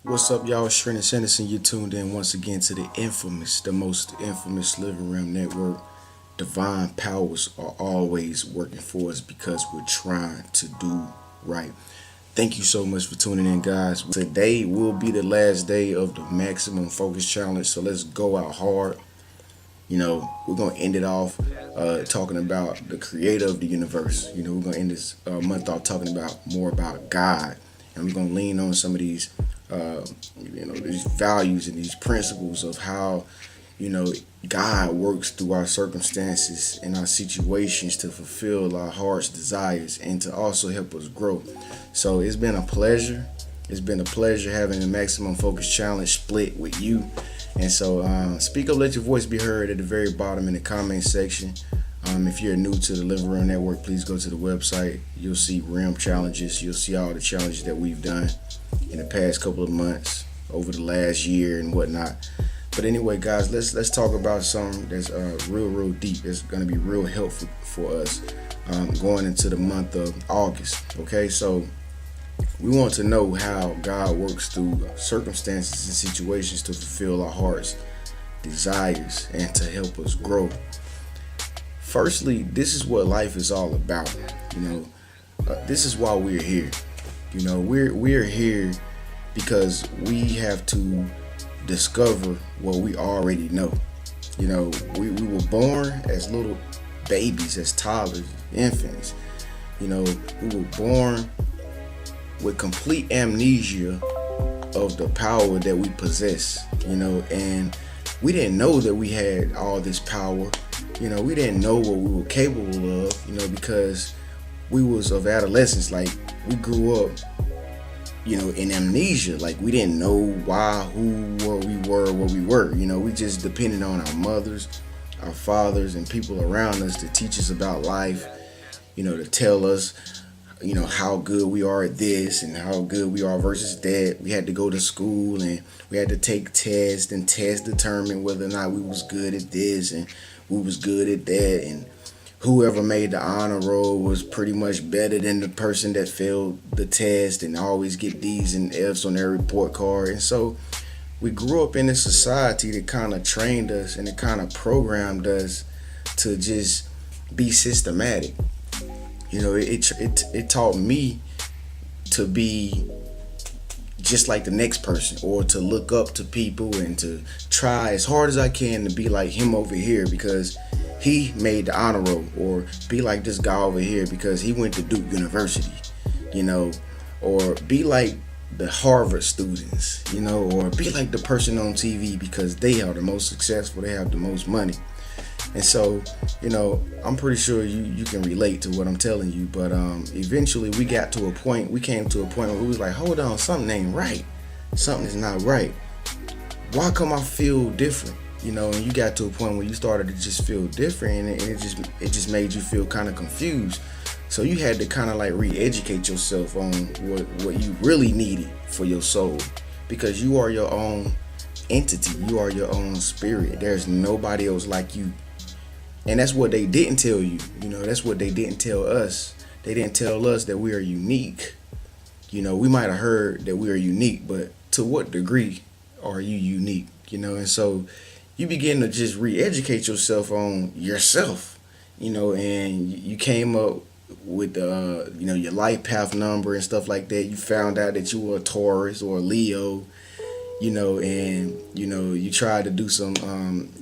What's up, y'all? It's Trenius and you tuned in once again to the most infamous Living Room Network. Divine powers are always working for us because we're trying to do right. Thank you so much for tuning in, guys. Today will be the last day of the Maximum Focus Challenge, so let's go out hard. We're going to end it off talking about the creator of the universe. We're going to end this month off talking about more about God. And we're going to lean on some of these, these values and these principles of how, God works through our circumstances and our situations to fulfill our heart's desires and to also help us grow. So it's been a pleasure. It's been a pleasure having the Maximum Focus Challenge split with you. And so speak up, let your voice be heard at the very bottom in the comment section. If you're new to the Living Room Network, please go to the website. You'll see Realm challenges. You'll see all the challenges that we've done in the past couple of months, over the last year and whatnot. But anyway, guys, let's talk about something that's real deep. It's going to be real helpful for us going into the month of August. Okay, so we want to know how God works through circumstances and situations to fulfill our heart's desires and to help us grow. Firstly, this is what life is all about. This is why we're here. We're here because we have to discover what we already know. We were born as little babies, as toddlers, infants. We were born with complete amnesia of the power that we possess, and we didn't know that we had all this power. We didn't know what we were capable of, because we was of adolescence. Like, we grew up, in amnesia. Like, we didn't know why, who, where we were. We just depended on our mothers, our fathers, and people around us to teach us about life, to tell us how good we are at this and how good we are versus that. We had to go to school and we had to take tests, and tests determine whether or not we was good at this and we was good at that, and whoever made the honor roll was pretty much better than the person that failed the test and always get D's and F's on their report card. And so we grew up in a society that kind of trained us and it kind of programmed us to just be systematic. It taught me to be just like the next person, or to look up to people and to try as hard as I can to be like him over here because he made the honor roll, or be like this guy over here because he went to Duke University, or be like the Harvard students, or be like the person on TV because they are the most successful, they have the most money. And so, I'm pretty sure you can relate to what I'm telling you. But eventually we came to a point where we was like, hold on, something ain't right. Something is not right. Why come I feel different? And you got to a point where you started to just feel different, and it just made you feel kind of confused. So you had to kind of like re-educate yourself on what you really needed for your soul, because you are your own entity. You are your own spirit. There's nobody else like you. And that's what they didn't tell you. That's what they didn't tell us. They didn't tell us that we are unique. We might have heard that we are unique, but to what degree are you unique? And so you begin to just re-educate yourself on yourself, and you came up with, your life path number and stuff like that. You found out that you were a Taurus or a Leo, and you tried to do some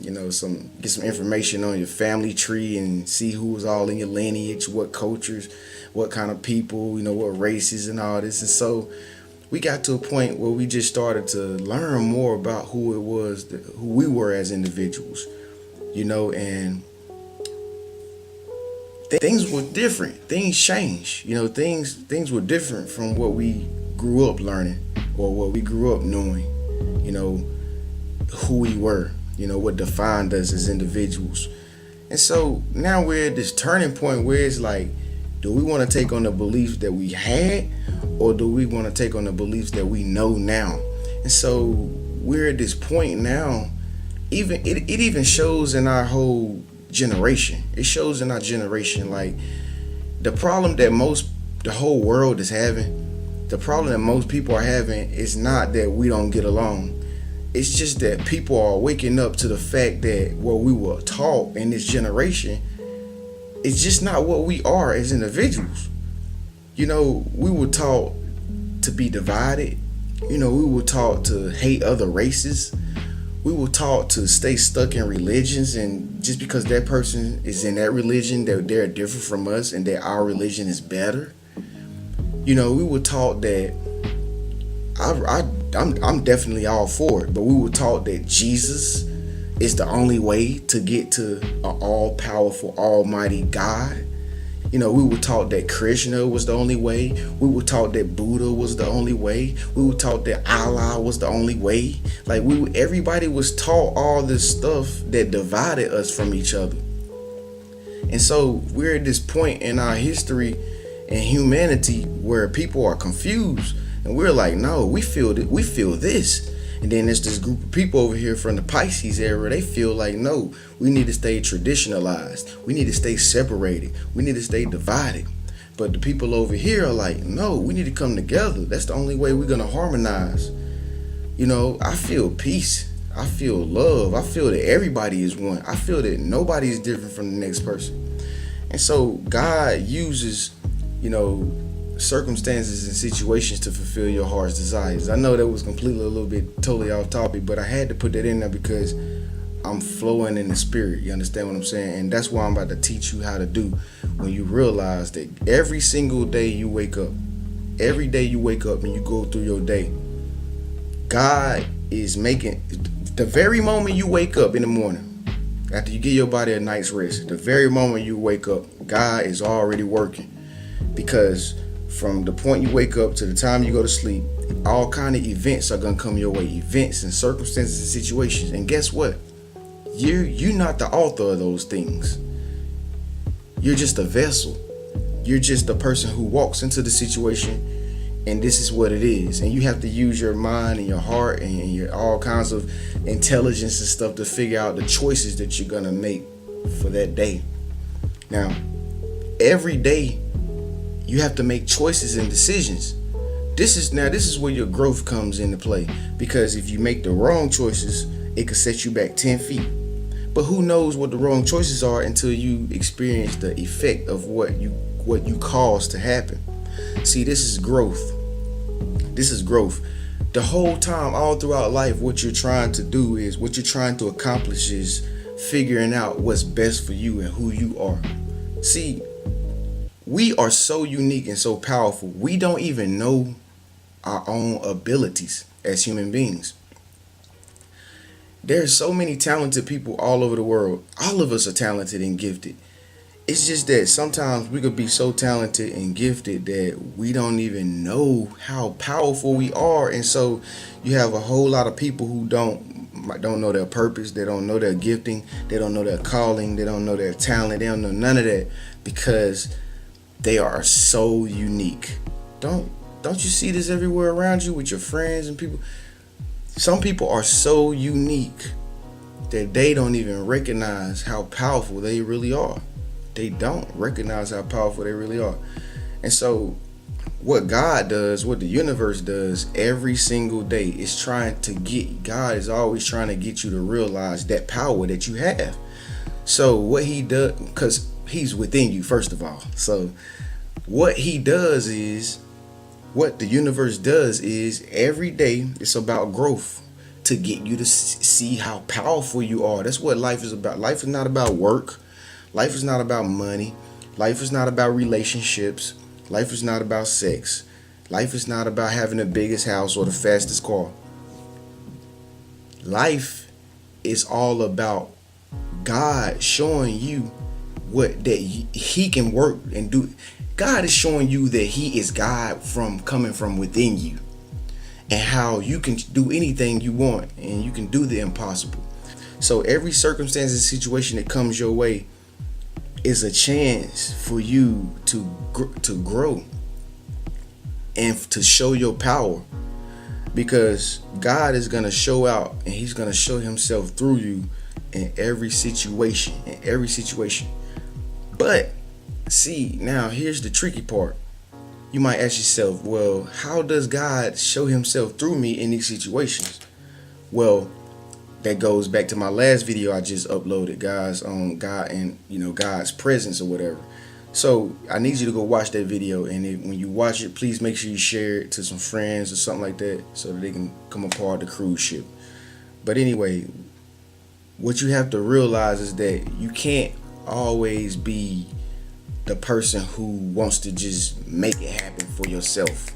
get some information on your family tree and see who was all in your lineage, what cultures, what kind of people, what races and all this. And so we got to a point where we just started to learn more about who we were as individuals, and things were different. Things changed. Things were different from what we grew up learning or what we grew up knowing. Who we were, what defined us as individuals. And so now we're at this turning point where it's like, do we want to take on the beliefs that we had, or do we want to take on the beliefs that we know now? And so we're at this point now. It even shows in our whole generation. It shows in our generation, like, the problem that the whole world is having The problem that most people are having is not that we don't get along. It's just that people are waking up to the fact that what we were taught in this generation is just not what we are as individuals. We were taught to be divided. We were taught to hate other races. We were taught to stay stuck in religions, and just because that person is in that religion, they're different from us, and that our religion is better. We were taught that I'm definitely all for it, but we were taught that Jesus is the only way to get to an all-powerful, almighty God. We were taught that Krishna was the only way. We were taught that Buddha was the only way. We were taught that Allah was the only way. Everybody was taught all this stuff that divided us from each other. And so we're at this point in our history and humanity where people are confused, and we're like, no, we feel this. And then there's this group of people over here from the Pisces era. They feel like, no, we need to stay traditionalized. We need to stay separated. We need to stay divided. But the people over here are like, no, we need to come together. That's the only way we're going to harmonize. I feel peace. I feel love. I feel that everybody is one. I feel that nobody is different from the next person. And so God uses, circumstances and situations to fulfill your heart's desires. I know that was completely a little bit totally off topic, but I had to put that in there because I'm flowing in the spirit. You understand what I'm saying? And that's what I'm about to teach you how to do when you realize that every single day you wake up, every day you wake up and you go through your day, God is making, the very moment you wake up in the morning, after you give your body a night's rest, the very moment you wake up, God is already working. Because from the point you wake up to the time you go to sleep, all kind of events are going to come your way. Events and circumstances and situations. And guess what? You're not the author of those things. You're just a vessel. You're just the person who walks into the situation, and this is what it is. And you have to use your mind and your heart and your all kinds of intelligence and stuff to figure out the choices that you're going to make for that day. Now, every day, you have to make choices and decisions. This is where your growth comes into play. Because if you make the wrong choices, it could set you back 10 feet. But who knows what the wrong choices are until you experience the effect of what you caused to happen. See, this is growth. This is growth. The whole time, all throughout life, what you're trying to accomplish is figuring out what's best for you and who you are. See, we are so unique and so powerful. We don't even know our own abilities as human beings. There's so many talented people all over the world. All of us are talented and gifted. It's just that sometimes we could be so talented and gifted that we don't even know how powerful we are. And so you have a whole lot of people who don't know their purpose. They don't know their gifting. They don't know their calling. They don't know their talent. They don't know none of that because they are so unique. Don't you see this everywhere around you with your friends and people? Some people are so unique that they don't even recognize how powerful they really are. They don't recognize how powerful they really are. And so what God does, what the universe does every single day is God is always trying to get you to realize that power that you have. So what he does, because he's within you, first of all. So what the universe does is every day it's about growth to get you to see how powerful you are. That's what life is about. Life is not about work. Life is not about money. Life is not about relationships. Life is not about sex. Life is not about having the biggest house or the fastest car. Life is all about God showing you that he can work and do. God is showing you that he is God coming from within you, and how you can do anything you want and you can do the impossible. So every circumstance and situation that comes your way is a chance for you to grow and to show your power, because God is going to show out and he's going to show himself through you in every situation. But see, now here's the tricky part. You might ask yourself, well, how does God show himself through me in these situations? Well, that goes back to my last video I just uploaded, guys, on God and God's presence or whatever. So I need you to go watch that video, and when you watch it, please make sure you share it to some friends or something like that, so that they can come a part of the cruise ship. But anyway, what you have to realize is that you can't always be the person who wants to just make it happen for yourself.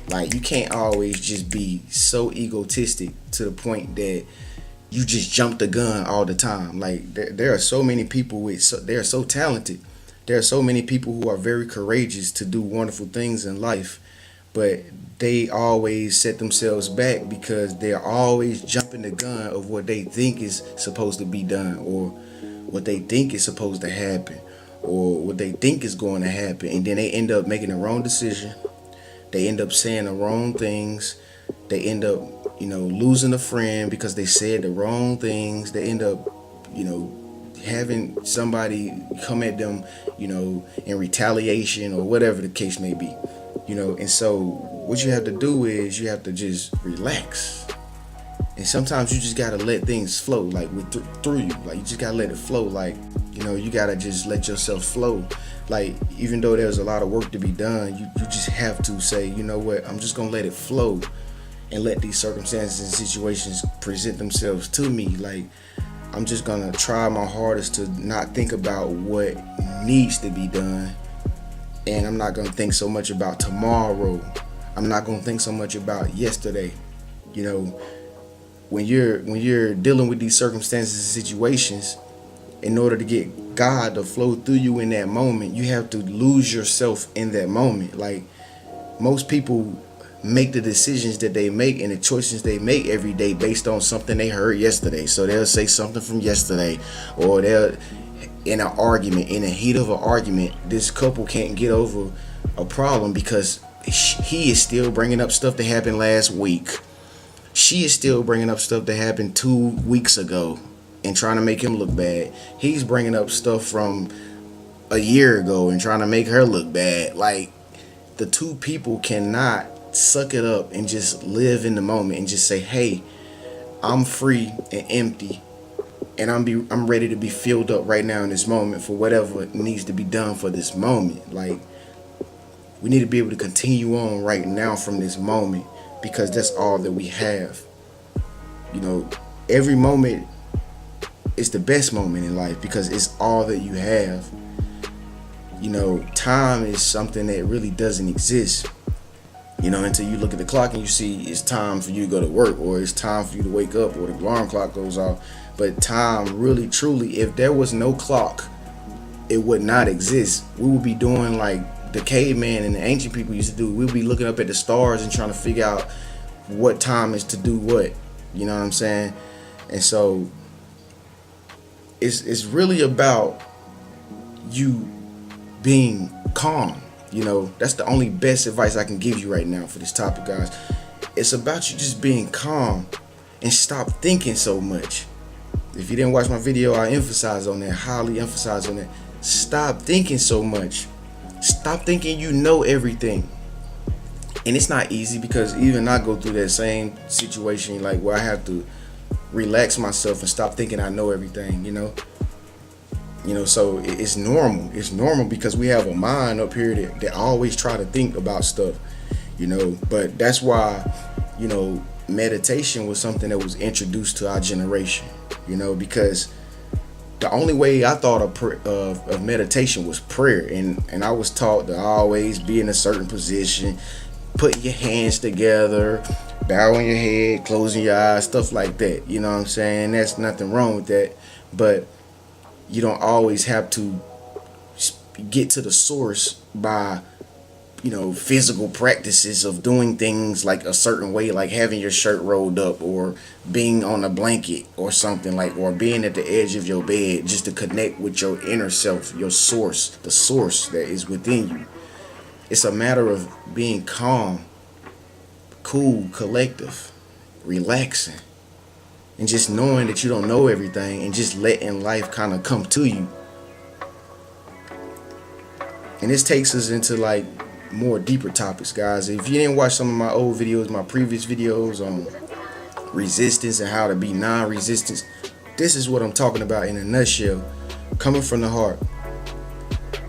Like, you can't always just be so egotistic to the point that you just jump the gun all the time. Like, there are so many people they are so talented. There are so many people who are very courageous to do wonderful things in life, but they always set themselves back because they're always jumping the gun of what they think is supposed to be done, or what they think is supposed to happen, or what they think is going to happen, and then they end up making the wrong decision. They end up saying the wrong things. They end up, losing a friend because they said the wrong things. They end up, having somebody come at them, in retaliation or whatever the case may be, And so what you have to do is you have to just relax. And sometimes you just gotta let things flow, like through you. Like, you just gotta let it flow. Like, you gotta just let yourself flow. Like, even though there's a lot of work to be done, you just have to say, you know what, I'm just gonna let it flow and let these circumstances and situations present themselves to me. Like, I'm just gonna try my hardest to not think about what needs to be done, and I'm not gonna think so much about tomorrow. I'm not gonna think so much about yesterday. When you're dealing with these circumstances and situations, in order to get God to flow through you in that moment, you have to lose yourself in that moment. Like, most people make the decisions that they make and the choices they make every day based on something they heard yesterday. So they'll say something from yesterday, or they'll, in the heat of an argument, this couple can't get over a problem because he is still bringing up stuff that happened last week. She is still bringing up stuff that happened 2 weeks ago and trying to make him look bad. He's bringing up stuff from a year ago and trying to make her look bad. Like, the two people cannot suck it up and just live in the moment and just say, hey, I'm free and empty, and I'm ready to be filled up right now in this moment for whatever needs to be done for this moment. Like, we need to be able to continue on right now from this moment, because that's all that we have. Every moment is the best moment in life because it's all that you have. Time is something that really doesn't exist, until you look at the clock and you see it's time for you to go to work, or it's time for you to wake up, or the alarm clock goes off. But time, really, truly, if there was no clock, it would not exist. We would be doing like the caveman and the ancient people used to do. We'd be looking up at the stars and trying to figure out what time is to do what. You know what I'm saying? And so it's really about you being calm. That's the only best advice I can give you right now for this topic, guys. It's about you just being calm and stop thinking so much. If you didn't watch my video, I emphasize on that, highly emphasize on that. Stop thinking so much. Stop thinking you know everything. And it's not easy, because even I go through that same situation, like, where I have to relax myself and stop thinking I know everything, so it's normal. It's normal because we have a mind up here that always try to think about stuff, but that's why, meditation was something that was introduced to our generation, because the only way I thought of meditation was prayer, and I was taught to always be in a certain position, putting your hands together, bowing your head, closing your eyes, stuff like that. You know what I'm saying? There's nothing wrong with that, but you don't always have to get to the source by, physical practices of doing things like a certain way, like having your shirt rolled up, or being on a blanket or something, like, or being at the edge of your bed just to connect with your inner self, your source, the source that is within you. It's a matter of being calm, cool, collective, relaxing, and just knowing that you don't know everything, and just letting life kind of come to you. And this takes us into, like, more deeper topics, guys. If you didn't watch some of my old videos, my previous videos on resistance and how to be non-resistance, this is what I'm talking about in a nutshell, coming from the heart.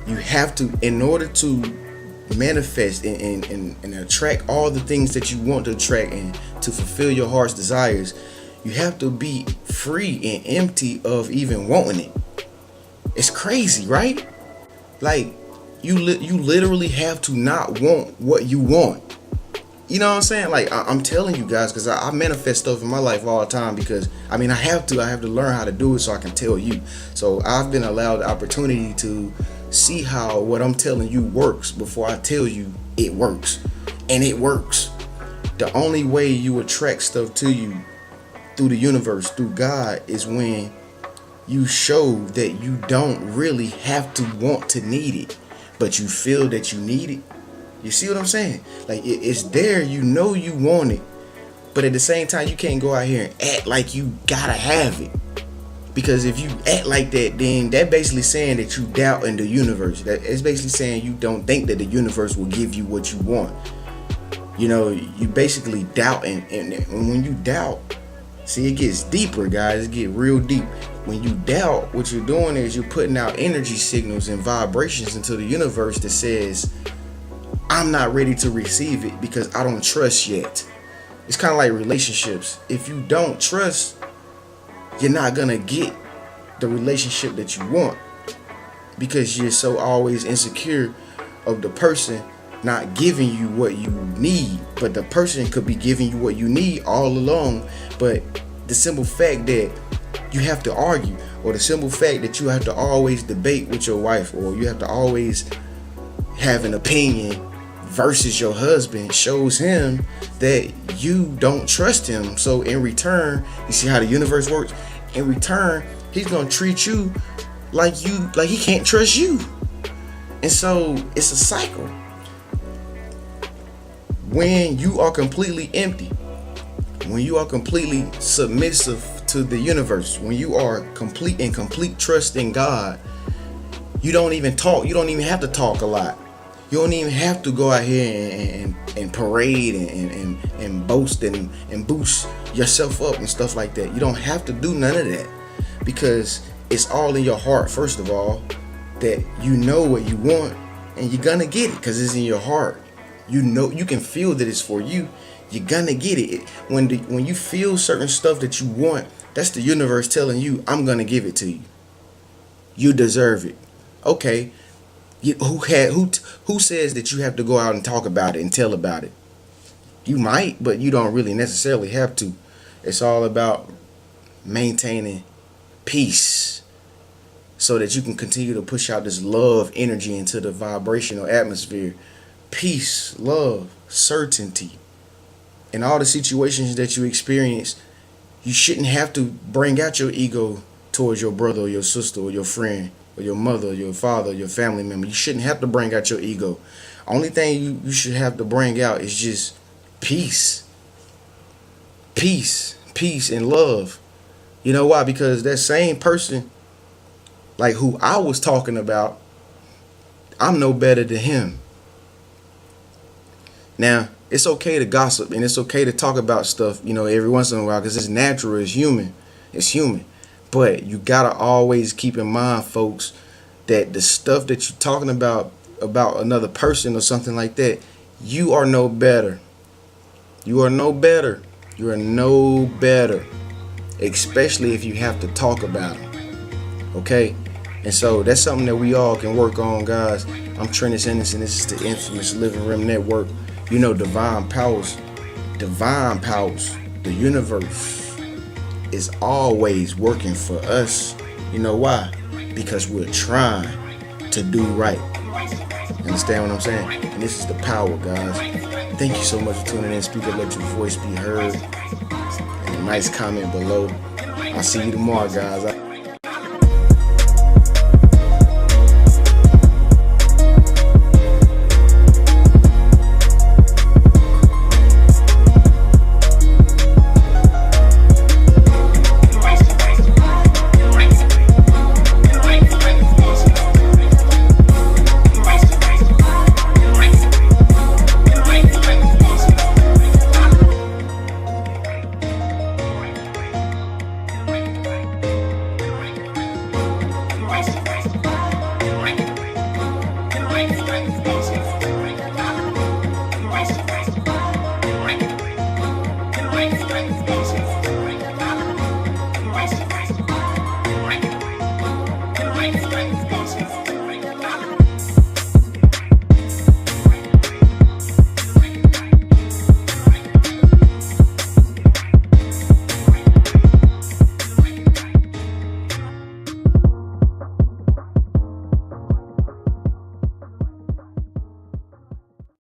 You have to, in order to manifest and attract all the things that you want to attract and to fulfill your heart's desires, you have to be free and empty of even wanting it. It's crazy, right? Like, you literally have to not want what you want. You know what I'm saying? Like, I'm telling you guys, because I manifest stuff in my life all the time, because I have to learn how to do it so I can tell you. So I've been allowed the opportunity to see how what I'm telling you works before I tell you it works. And it works. The only way you attract stuff to you through the universe, through God, is when you show that you don't really have to want to need it, but you feel that you need it. You see what I'm saying? Like, it's there, you know you want it, but at the same time you can't go out here and act like you gotta have it. Because if you act like that, then that basically saying that you doubt in the universe. That it's basically saying you don't think that the universe will give you what you want. You know, you basically doubt, and when you doubt, see, it gets deeper, guys. It gets real deep. When you doubt, what you're doing is you're putting out energy signals and vibrations into the universe that says, I'm not ready to receive it because I don't trust yet. It's kind of like relationships. If you don't trust, you're not gonna get the relationship that you want, because you're so always insecure of the person not giving you what you need. But the person could be giving you what you need all along, but the simple fact that you have to argue, or the simple fact that you have to always debate with your wife, or you have to always have an opinion versus your husband, shows him that you don't trust him. So in return, you see how the universe works? In return, he's gonna treat you like he can't trust you. And so it's a cycle. When you are completely empty, when you are completely submissive to the universe, when you are complete trust in God, you don't even talk. You don't even have to talk a lot. You don't even have to go out here and parade and boast and boost yourself up and stuff like that. You don't have to do none of that, because it's all in your heart. First of all, that you know what you want and you're gonna get it because it's in your heart. You know, you can feel that it's for you. You're gonna get it. When you feel certain stuff that you want, that's the universe telling you, I'm gonna give it to you. You deserve it. Okay. Who says that you have to go out and talk about it and tell about it? You might, but you don't really necessarily have to. It's all about maintaining peace so that you can continue to push out this love energy into the vibrational atmosphere. Peace, love, certainty. In all the situations that you experience, you shouldn't have to bring out your ego towards your brother or your sister or your friend or your mother or your father or your family member. You shouldn't have to bring out your ego. Only thing you should have to bring out is just peace. Peace and love. You know why? Because that same person, like who I was talking about, I'm no better than him. Now, it's okay to gossip and it's okay to talk about stuff, every once in a while, because it's natural, it's human. It's human. But you gotta always keep in mind, folks, that the stuff that you're talking about another person or something like that, you are no better. You are no better. You are no better. Especially if you have to talk about it. Okay? And so that's something that we all can work on, guys. I'm Trenius, and this is the infamous Living Room Network. Divine powers, the universe is always working for us. You know why? Because we're trying to do right. Understand what I'm saying? And this is the power, guys. Thank you so much for tuning in. Speak up, let your voice be heard. And a nice comment below. I'll see you tomorrow, guys.